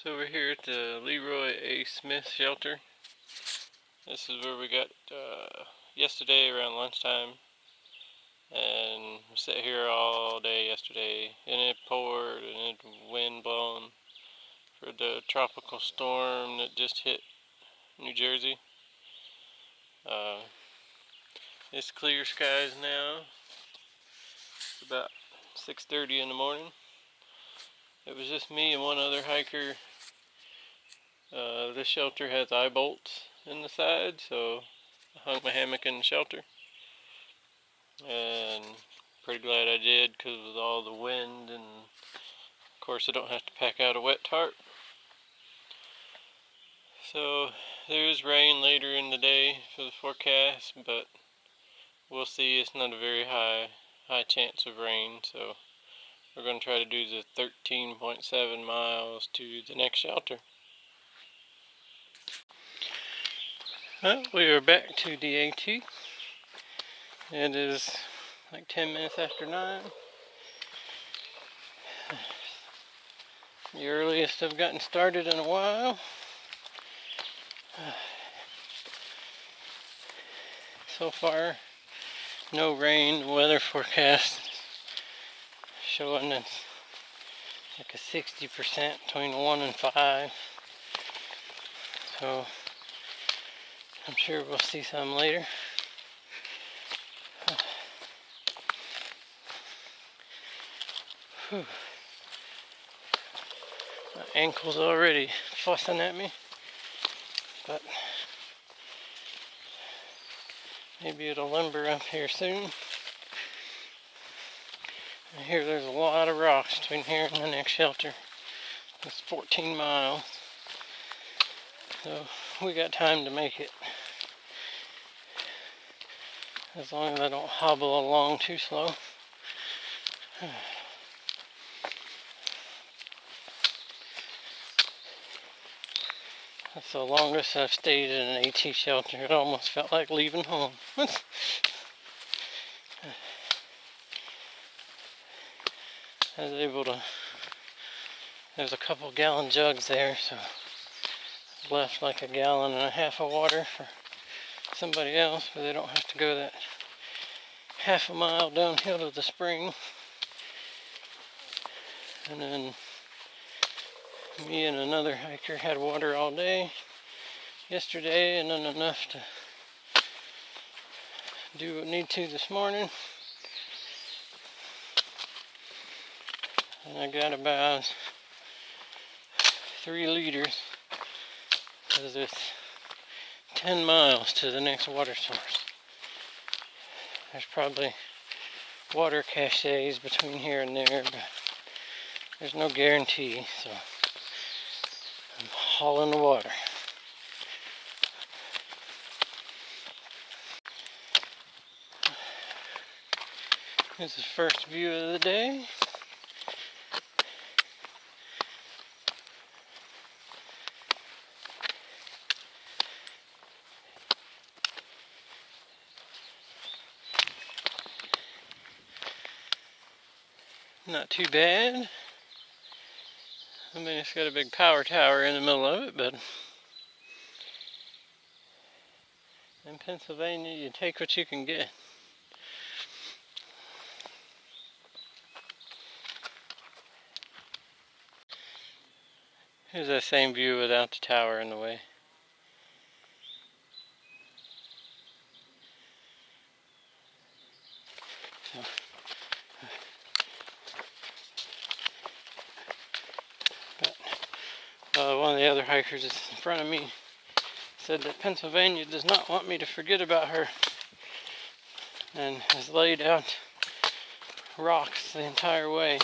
So we're here at the Leroy A. Smith shelter. This is where we got yesterday around lunchtime, and we sat here all day yesterday, and it poured and it wind blown for the tropical storm that just hit New Jersey. It's clear skies now. It's about 6:30 in the morning. It was just me and one other hiker. This shelter has eye bolts in the side, so I hung my hammock in the shelter. And pretty glad I did, because with all the wind, and of course I don't have to pack out a wet tarp. So there is rain later in the day for the forecast, but we'll see. It's not a very high chance of rain, so we're going to try to do the 13.7 miles to the next shelter. Well, we are back to DAT. It is like 10 minutes after 9. The earliest I've gotten started in a while. So far, no rain. Weather forecast showing it's like a 60% between 1 and 5. So I'm sure we'll see some later. Whew. My ankle's already fussing at me, but maybe it'll limber up here soon. I hear there's a lot of rocks between here and the next shelter. It's 14 miles, so we got time to make it, as long as I don't hobble along too slow. That's the longest I've stayed in an AT shelter. It almost felt like leaving home. I was able to, there's a couple gallon jugs there, so I left like a gallon and a half of water for somebody else, but they don't have to go that half a mile downhill to the spring. And then me and another hiker had water all day yesterday, and then enough to do what I need to this morning. And I got about 3 liters, because it's 10 miles to the next water source. There's probably water caches between here and there, but there's no guarantee, so I'm hauling the water. Here's the first view of the day. Not too bad. I mean, it's got a big power tower in the middle of it, but in Pennsylvania, you take what you can get. Here's that same view without the tower in the way. One of the other hikers that's in front of me said that Pennsylvania does not want me to forget about her, and has laid out rocks the entire way.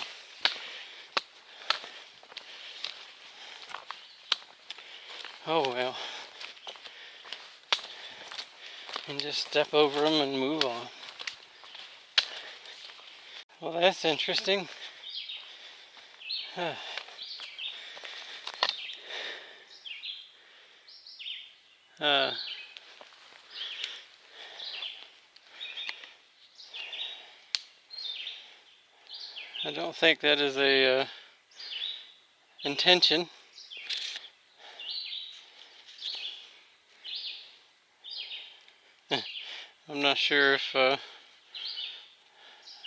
Oh well. And just step over them and move on. Well, that's interesting. I don't think that is a intention. I'm not sure if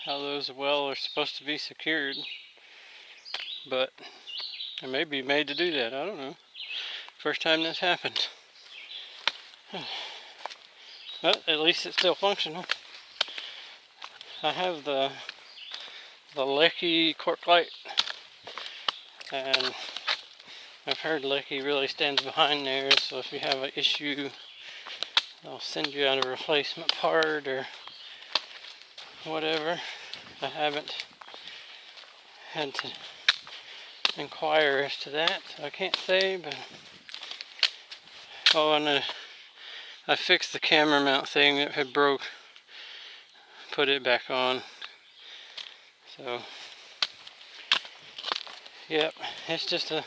how those well are supposed to be secured, but they may be made to do that. I don't know. First time this happened. But at least it's still functional. I have the Lecky cork light, and I've heard Lecky really stands behind there, so if you have an issue, they'll send you out a replacement part or whatever. I haven't had to inquire as to that, so I can't say, but oh, and I fixed the camera mount thing that had broke, put it back on. So yep, it's just a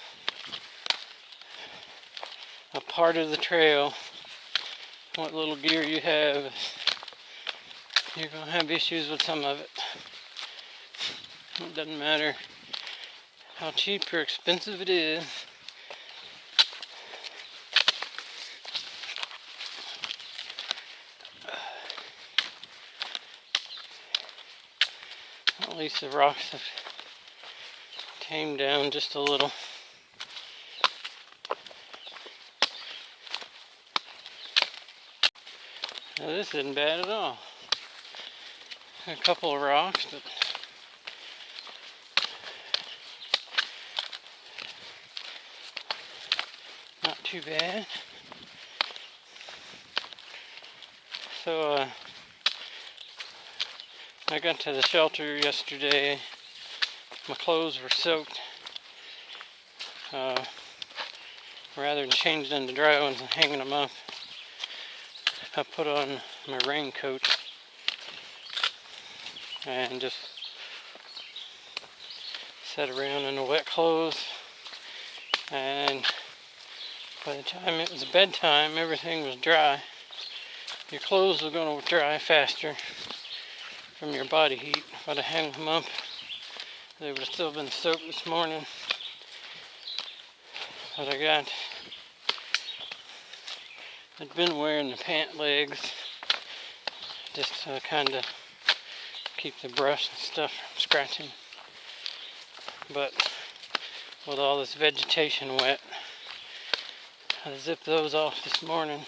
part of the trail. What little gear you have, you're gonna have issues with some of it. It doesn't matter how cheap or expensive it is. At least the rocks have tamed down just a little. Now this isn't bad at all. A couple of rocks, but not too bad. So I got to the shelter yesterday. My clothes were soaked. Rather than changing into dry ones and hanging them up, I put on my raincoat and just sat around in the wet clothes. And by the time it was bedtime, everything was dry. Your clothes were going to dry faster from your body heat. If I'd have hung them up, they would have still been soaked this morning. But I'd been wearing the pant legs just to kind of keep the brush and stuff from scratching. But with all this vegetation wet, I zipped those off this morning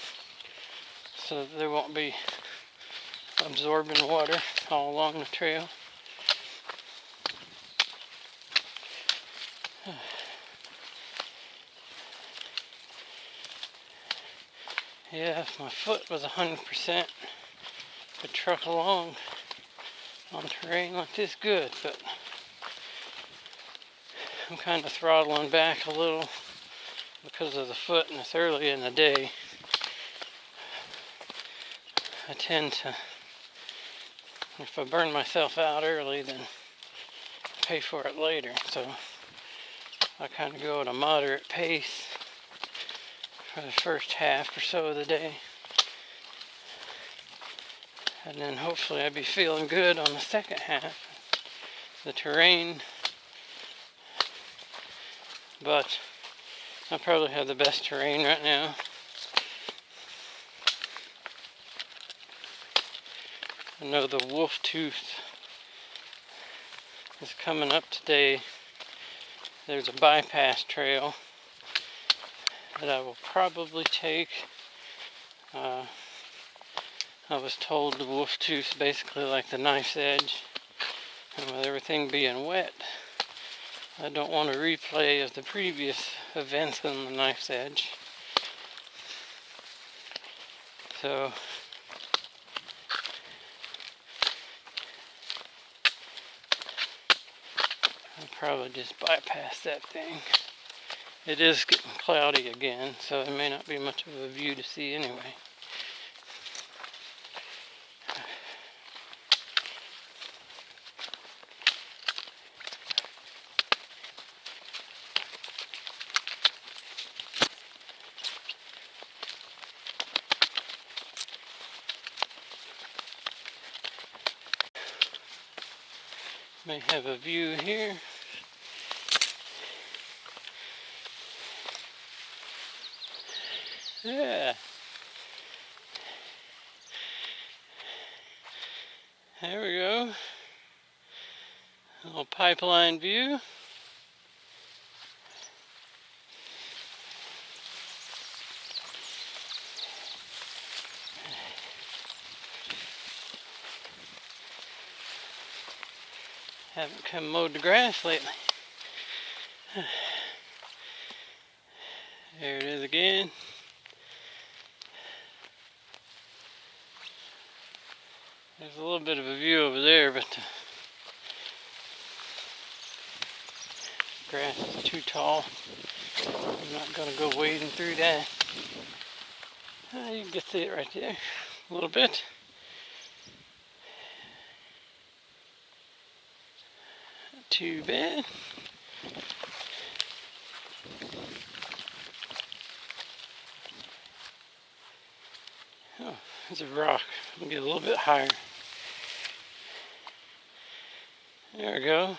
so that they won't be absorbing water all along the trail. Yeah, if my foot was 100%, could truck along on terrain like this good, but I'm kind of throttling back a little because of the foot, and it's early in the day. I tend to, if I burn myself out early, then pay for it later. So I kind of go at a moderate pace for the first half or so of the day. And then hopefully I'll be feeling good on the second half. The terrain, but I probably have the best terrain right now. I know the Wolf Tooth is coming up today. There's a bypass trail that I will probably take. I was told the Wolf Tooth is basically like the Knife's Edge, and with everything being wet, I don't want a replay of the previous events on the Knife's Edge. So I'll probably just bypass that thing. It is getting cloudy again, so it may not be much of a view to see anyway. May have a view here. Yeah. There we go. A little pipeline view. Haven't come mowed the grass lately. There it is again. There's a little bit of a view over there, but the grass is too tall. I'm not going to go wading through that. You can see it right there a little bit. Not too bad. Oh, there's a rock. I'll get a little bit higher. There we go.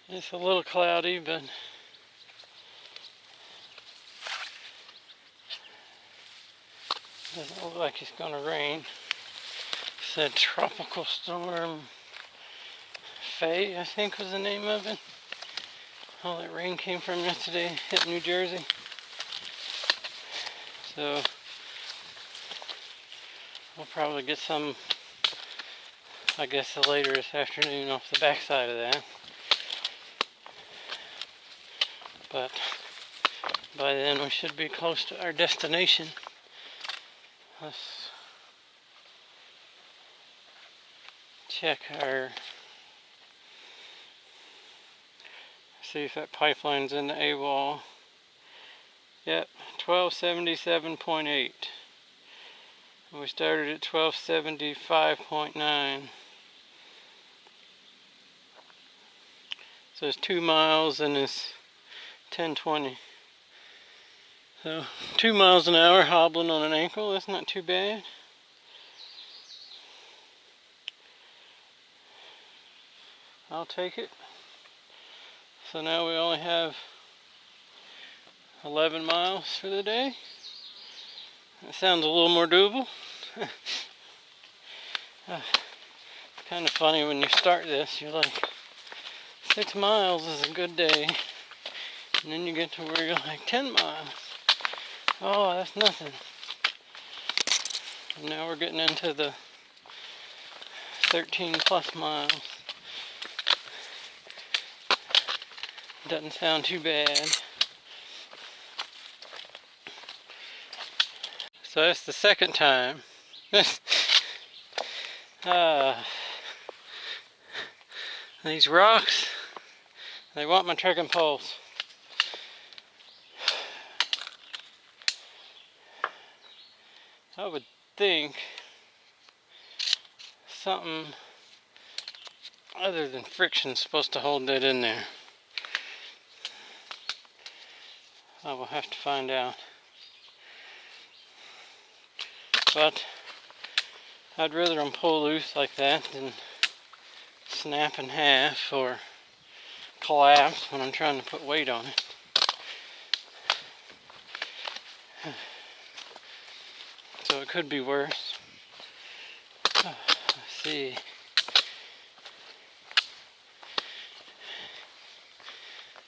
It's a little cloudy, but doesn't look like it's going to rain. It said Tropical Storm Faye, I think was the name of it. All that rain came from yesterday, hit New Jersey. So we'll probably get some, I guess, later this afternoon off the backside of that. But by then we should be close to our destination. Let's check our, see if that pipeline's in the AWOL. Yep, 1277.8. We started at 1275.9. So it's 2 miles and it's 10:20. So 2 miles an hour hobbling on an ankle, that's not too bad. I'll take it. So now we only have 11 miles for the day. That sounds a little more doable. Kind of funny when you start this, you're like, 6 miles is a good day. And then you get to where you're like, 10 miles. Oh, that's nothing. And now we're getting into the 13 plus miles. Doesn't sound too bad. So that's the second time. These rocks, they want my trekking poles. I would think something other than friction is supposed to hold that in there. I will have to find out. But I'd rather them pull loose like that than snap in half or collapse when I'm trying to put weight on it. So it could be worse. Let's see.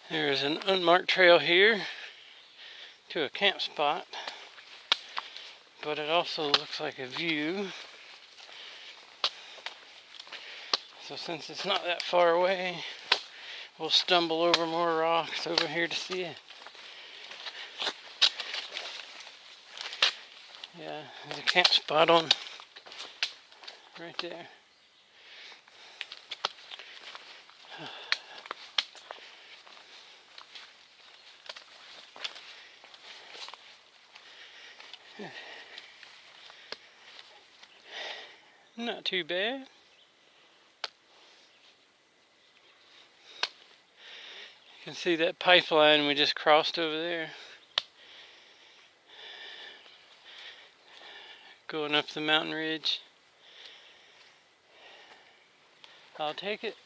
There's an unmarked trail here to a camp spot, but it also looks like a view. So since it's not that far away, we'll stumble over more rocks over here to see it. Yeah, there's a camp spot on right there. Not too bad. You can see that pipeline we just crossed over there. Going up the mountain ridge. I'll take it.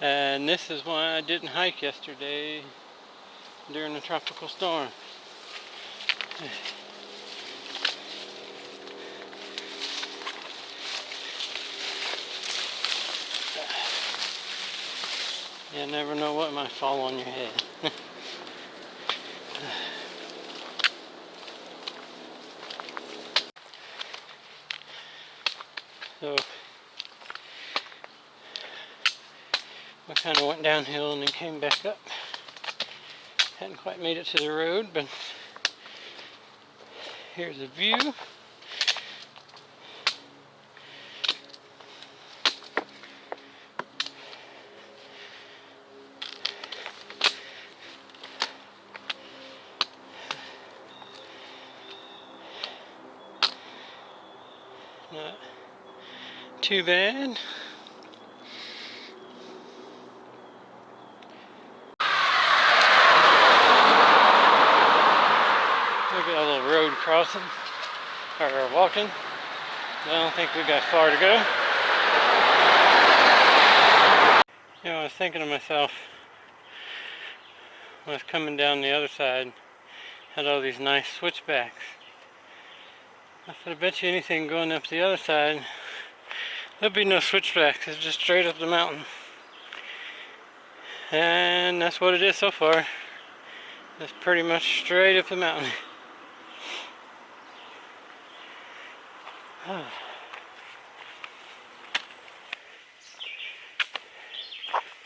And this is why I didn't hike yesterday during the tropical storm. You never know what might fall on your head. So we kind of went downhill and then came back up. Hadn't quite made it to the road, but here's a view. Not too bad. Look at a little road crossing, or walking. I don't think we got far to go. You know, I was thinking to myself, when I was coming down the other side, had all these nice switchbacks. I said, I bet you anything going up the other side, there'll be no switchbacks. It's just straight up the mountain. And that's what it is so far. It's pretty much straight up the mountain.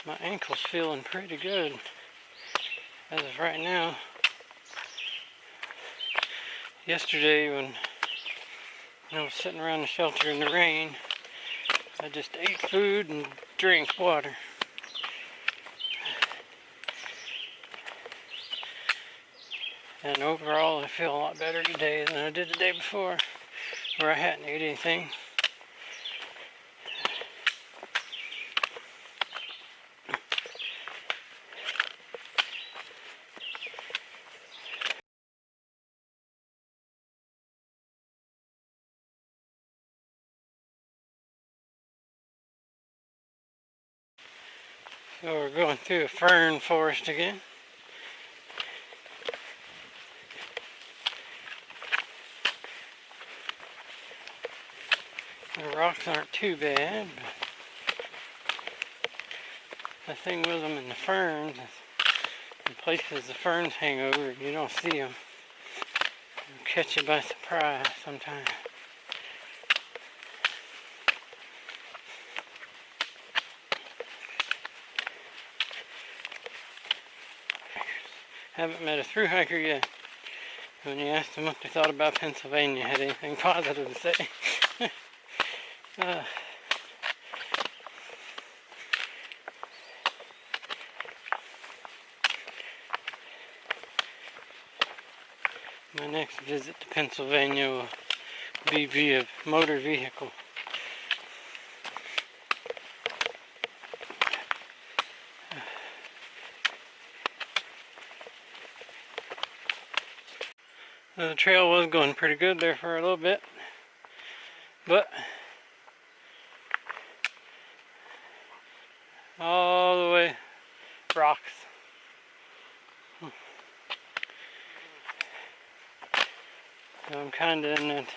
My ankle's feeling pretty good as of right now. Yesterday when I was sitting around the shelter in the rain, I just ate food and drank water. And overall I feel a lot better today than I did the day before, where I hadn't ate anything. So we're going through a fern forest again. The rocks aren't too bad, but the thing with them in the ferns is in places the ferns hang over, you don't see them. They'll catch you by surprise sometimes. Haven't met a through hiker yet. When you asked them what they thought about Pennsylvania, had anything positive to say. My next visit to Pennsylvania will be via motor vehicle. The trail was going pretty good there for a little bit, but all the way rocks. So I'm kind of in that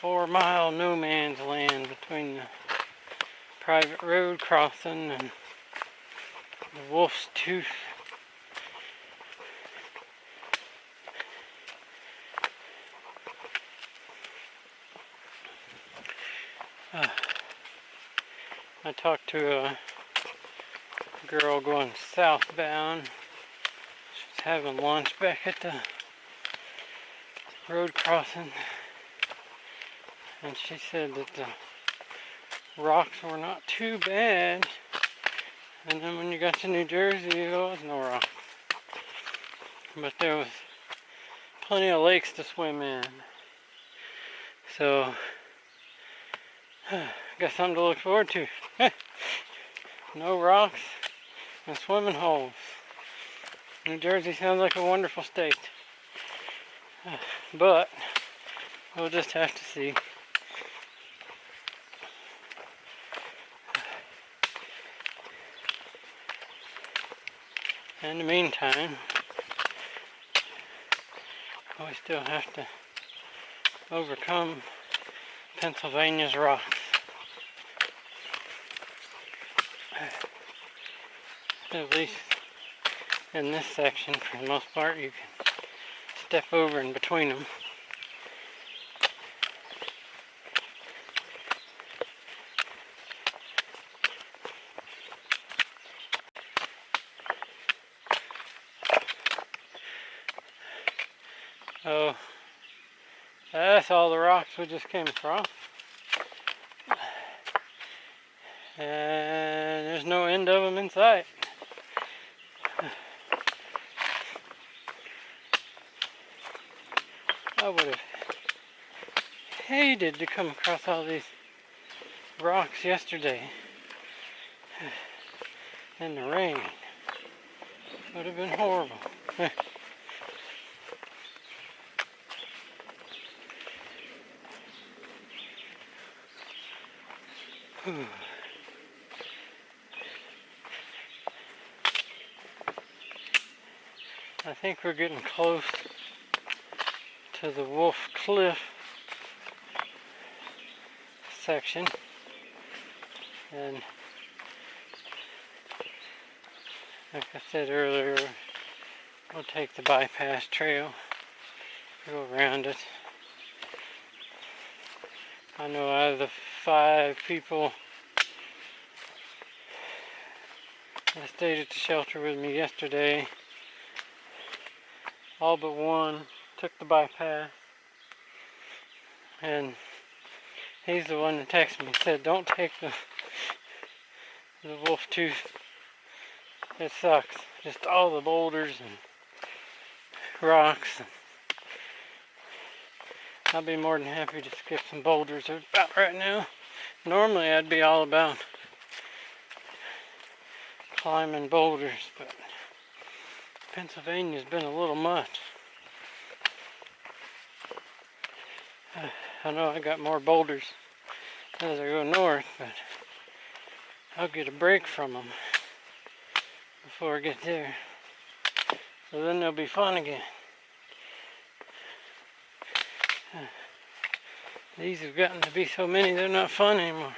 4-mile no man's land between the private road crossing and the Wolf's Tooth. I talked to a girl going southbound. She's having lunch back at the road crossing, and she said that the rocks were not too bad, and then when you got to New Jersey there was no rocks, but there was plenty of lakes to swim in, so got something to look forward to. No rocks and swimming holes. New Jersey sounds like a wonderful state. But we'll just have to see. In the meantime, we still have to overcome Pennsylvania's rocks. At least in this section, for the most part, you can step over in between them. Oh, that's all the rocks we just came across. And there's no end of them in sight. I would have hated to come across all these rocks yesterday in the rain. Would have been horrible. I think we're getting close to the Wolf Cliff section, and like I said earlier, we'll take the bypass trail, go around it. I know out of the 5 people that stayed at the shelter with me yesterday, all but one took the bypass, and he's the one that texted me, said don't take the Wolf Tooth, it sucks, just all the boulders and rocks. I'll be more than happy to skip some boulders about right now. Normally I'd be all about climbing boulders, but Pennsylvania's been a little much. I know I got more boulders as I go north, but I'll get a break from them before I get there. So then they'll be fun again. These have gotten to be so many, they're not fun anymore.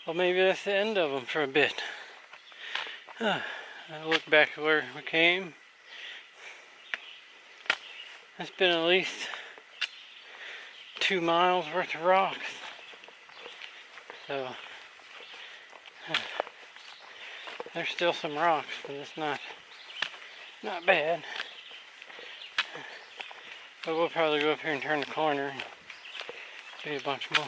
Well, maybe that's the end of them for a bit. I look back at where we came. It's been at least 2 miles worth of rocks. So there's still some rocks, but it's not bad. But we'll probably go up here and turn the corner and do a bunch more.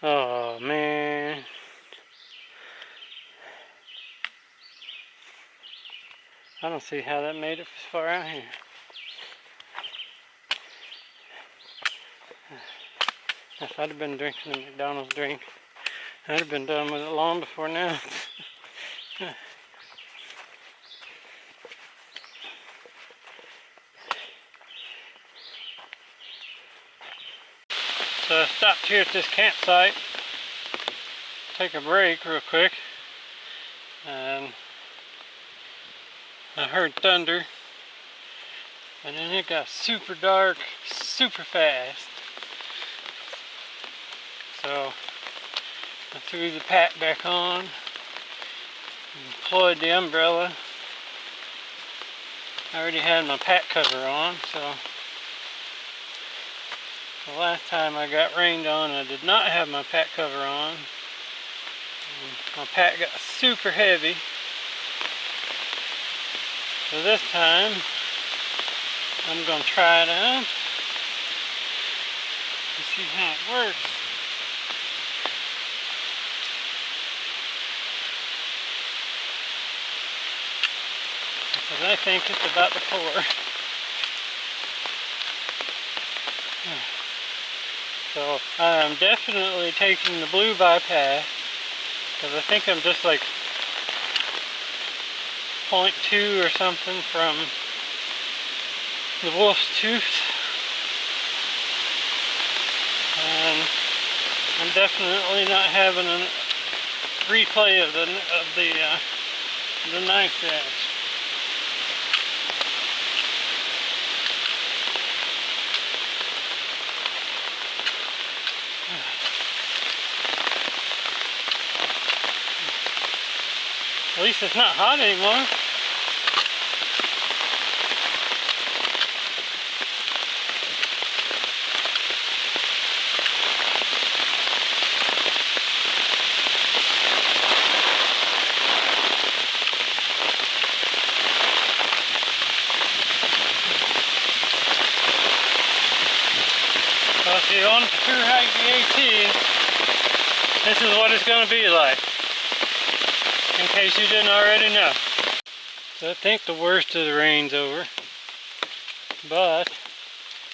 Oh man. I don't see how that made it this far out here. If I'd have been drinking a McDonald's drink, I'd have been done with it long before now. So I stopped here at this campsite, take a break real quick, and I heard thunder, and then it got super dark, super fast. So I threw the pack back on, and deployed the umbrella. I already had my pack cover on, so the last time I got rained on, I did not have my pack cover on. My pack got super heavy. So this time, I'm going to try it out to see how it works. because I think it's about to pour. So I'm definitely taking the blue bypass, because I think I'm just like 0.2 or something from the Wolf's Tooth, and I'm definitely not having a replay of the knife's edge. At least it's not hot anymore. So if you want to through hike the AT, this is what it's going to be like, in case you didn't already know. So I think the worst of the rain's over, but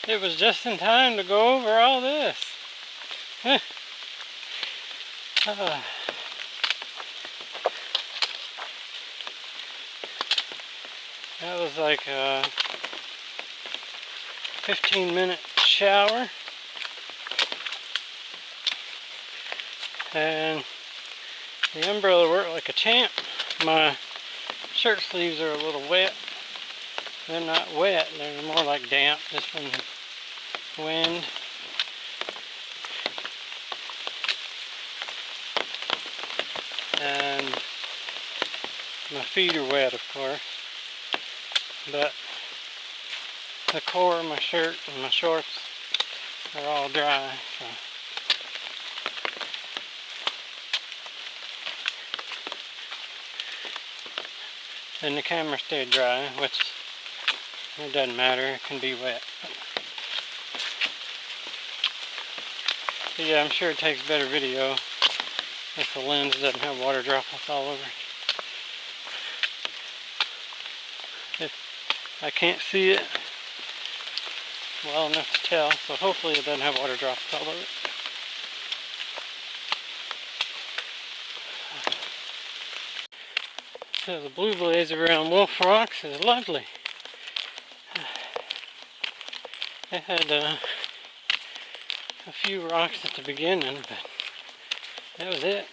it was just in time to go over all this. That was like a 15-minute shower, and the umbrella worked like a champ. My shirt sleeves are a little wet. They're not wet, they're more like damp just from the wind. And my feet are wet, of course, but the core of my shirt and my shorts are all dry. So. And the camera stayed dry, which it doesn't matter, it can be wet. But yeah, I'm sure it takes better video if the lens doesn't have water droplets all over it. If I can't see it well enough to tell, so hopefully it doesn't have water droplets all over it. So the blue blaze around Wolf Rocks is lovely. It had a few rocks at the beginning, but that was it.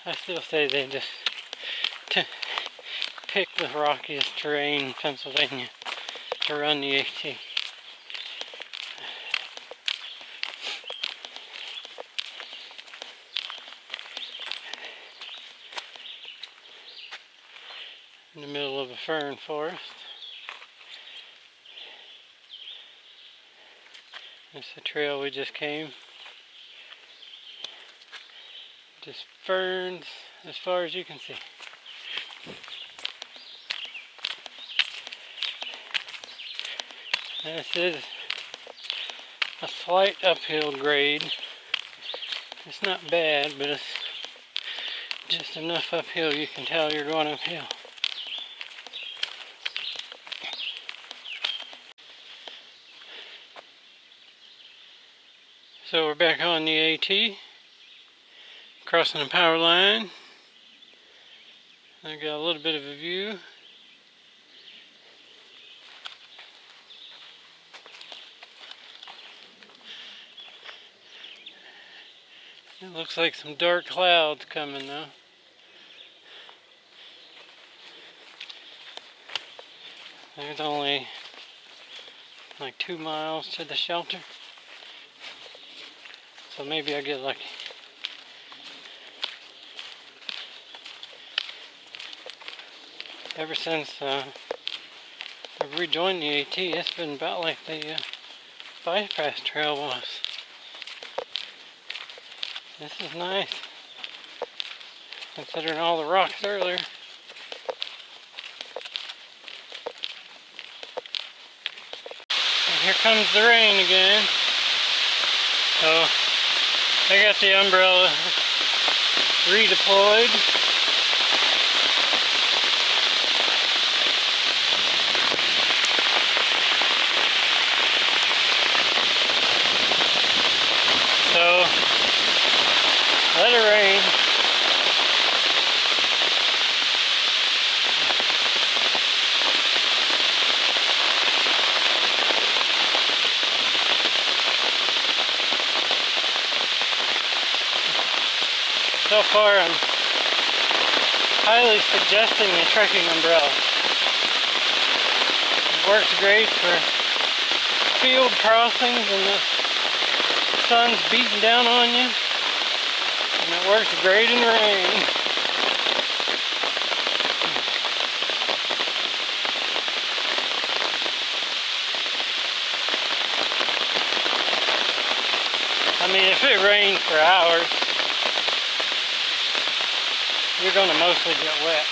I still say they just picked the rockiest terrain in Pennsylvania to run the AT. In the middle of a fern forest. That's the trail we just came. Just ferns as far as you can see. This is a slight uphill grade. It's not bad, but it's just enough uphill you can tell you're going uphill. So we're back on the AT, crossing the power line. I got a little bit of a view. It looks like some dark clouds coming though. There's only like 2 miles to the shelter, so maybe I get lucky. Ever since I've rejoined the AT, it's been about like the bypass trail was. This is nice, considering all the rocks earlier. here comes the rain again. So I got the umbrella redeployed. So let it rain. So far, I'm highly suggesting the trekking umbrella. It works great for field crossings and the sun's beating down on you, and it works great in rain. I mean, if it rains for hours, you're going to mostly get wet,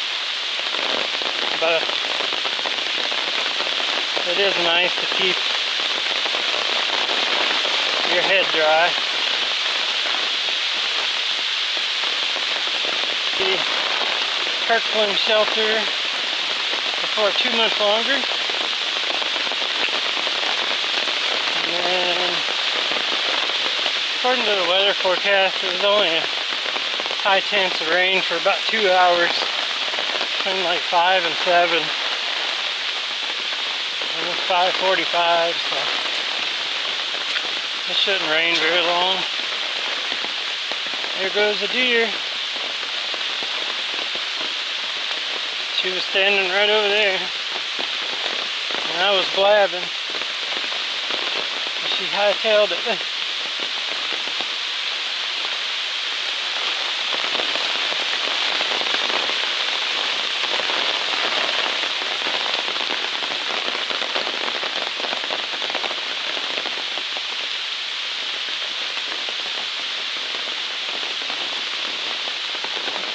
but it is nice to keep your head dry. The Kirkland shelter for 2 months longer, and then according to the weather forecast, there's only a high chance of rain for about 2 hours, between like 5 and 7. And it's 5:45, so it shouldn't rain very long. There goes a deer. She was standing right over there, and I was blabbing. She hightailed it.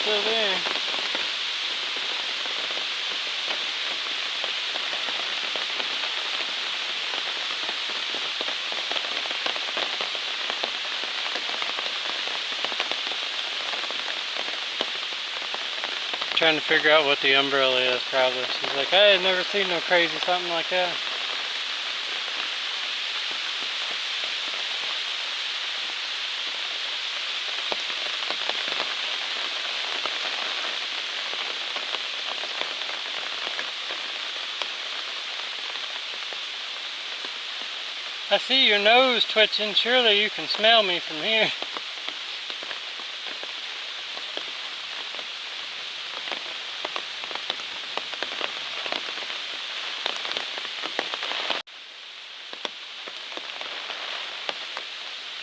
Still there. Trying to figure out what the umbrella is, probably. She's like, I had never seen no crazy something like that. I see your nose twitching. Surely you can smell me from here.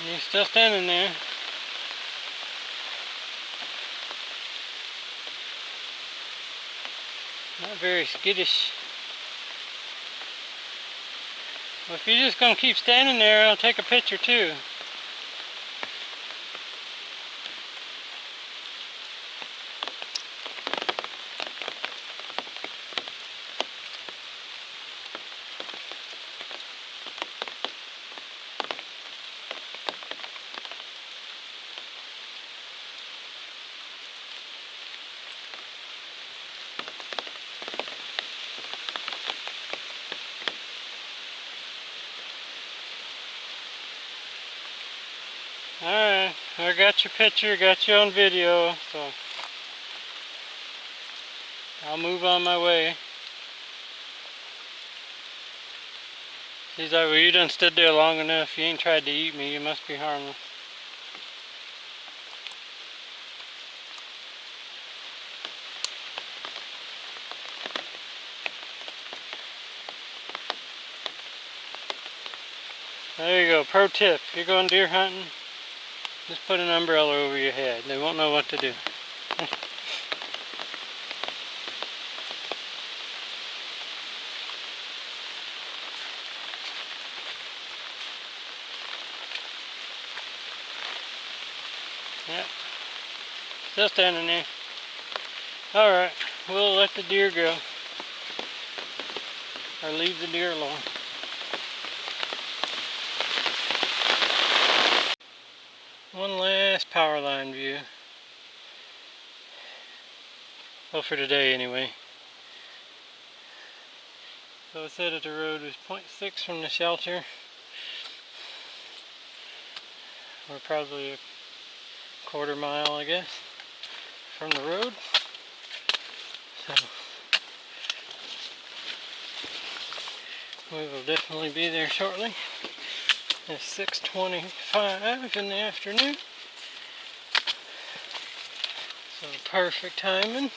And you're still standing there. Not very skittish. Well, if you're just going to keep standing there, I'll take a picture too. Alright, I got your picture, got you on video, so I'll move on my way. She's like, well, you done stood there long enough, you ain't tried to eat me, you must be harmless. There you go, pro tip, if you're going deer hunting, just put an umbrella over your head, they won't know what to do. Yep, still standing there. Alright, we'll let the deer go, or leave the deer alone. One last power line view. Well, for today anyway. So it said that the road was 0.6 from the shelter. We're probably a quarter mile, I guess, from the road. So we will definitely be there shortly. It's 6:25 in the afternoon. So perfect timing.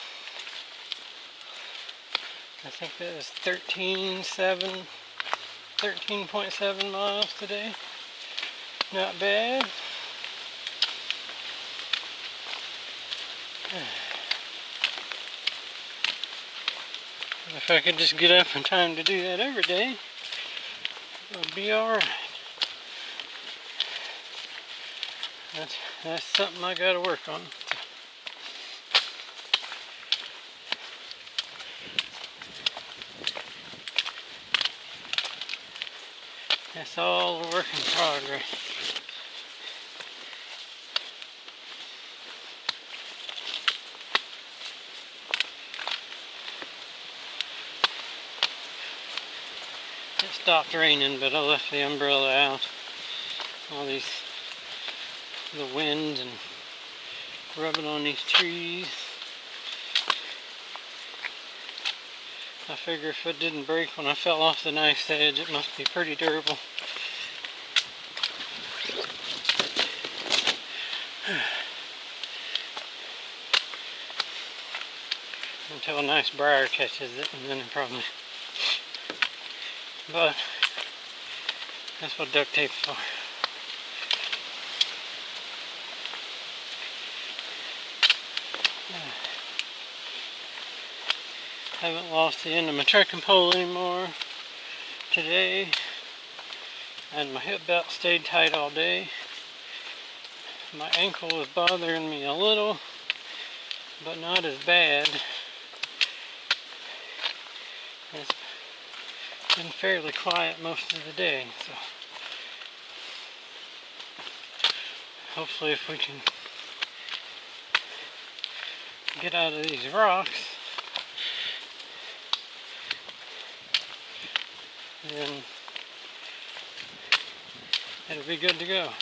I think that was 13.7 miles today. Not bad. If I could just get up in time to do that every day, it would be alright. That's something I gotta work on. That's all a work in progress. It stopped raining, but I left the umbrella out. All the wind and rubbing on these trees. I figure if it didn't break when I fell off the knife's edge, it must be pretty durable. Until a nice briar catches it, and then it probably... But that's what duct tape's for. Haven't lost the end of my trekking pole anymore today, and my hip belt stayed tight all day. My ankle was bothering me a little, but not as bad. It's been fairly quiet most of the day, so hopefully if we can get out of these rocks, then it'll be good to go.